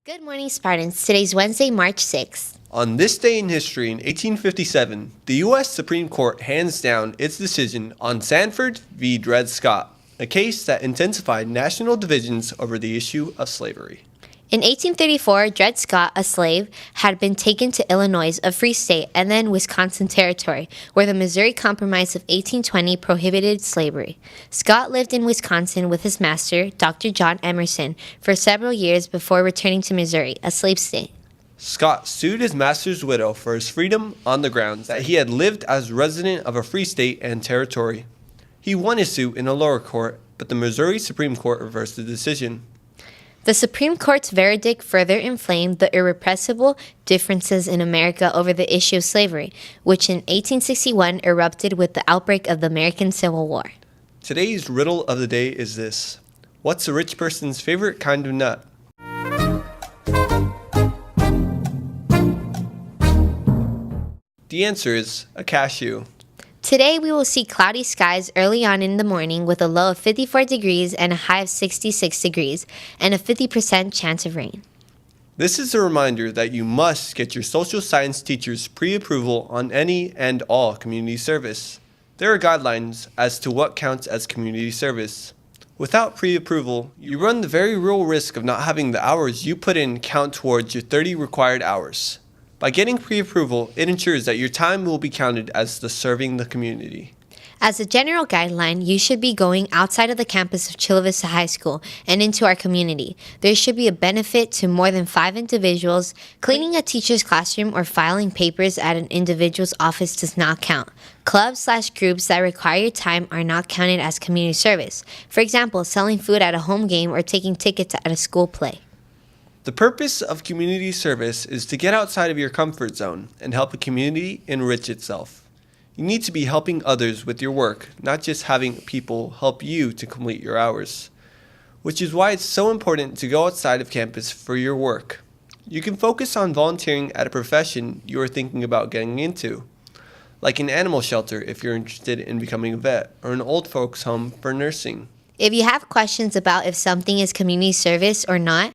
Good morning, Spartans. Today's Wednesday, March 6th. On this day in history in 1857, the U.S. Supreme Court hands down its decision on Sanford v. Dred Scott, a case that intensified national divisions over the issue of slavery. In 1834, Dred Scott, a slave, had been taken to Illinois, a free state, and then Wisconsin Territory, where the Missouri Compromise of 1820 prohibited slavery. Scott lived in Wisconsin with his master, Dr. John Emerson, for several years before returning to Missouri, a slave state. Scott sued his master's widow for his freedom on the grounds that he had lived as resident of a free state and territory. He won his suit in a lower court, but the Missouri Supreme Court reversed the decision. The Supreme Court's verdict further inflamed the irrepressible differences in America over the issue of slavery, which in 1861 erupted with the outbreak of the American Civil War. Today's riddle of the day is this: what's a rich person's favorite kind of nut? The answer is a cashew. Today, we will see cloudy skies early on in the morning with a low of 54 degrees and a high of 66 degrees, and a 50% chance of rain. This is a reminder that you must get your social science teacher's pre-approval on any and all community service. There are guidelines as to what counts as community service. Without pre-approval, you run the very real risk of not having the hours you put in count towards your 30 required hours. By getting pre-approval, it ensures that your time will be counted as serving the community. As a general guideline, you should be going outside of the campus of Chula Vista High School and into our community. There should be a benefit to more than 5 individuals. Cleaning a teacher's classroom or filing papers at an individual's office does not count. Clubs/groups that require your time are not counted as community service. For example, selling food at a home game or taking tickets at a school play. The purpose of community service is to get outside of your comfort zone and help a community enrich itself. You need to be helping others with your work, not just having people help you to complete your hours. Which is why it's so important to go outside of campus for your work. You can focus on volunteering at a profession you are thinking about getting into, like an animal shelter if you're interested in becoming a vet, or an old folks home for nursing. If you have questions about if something is community service or not,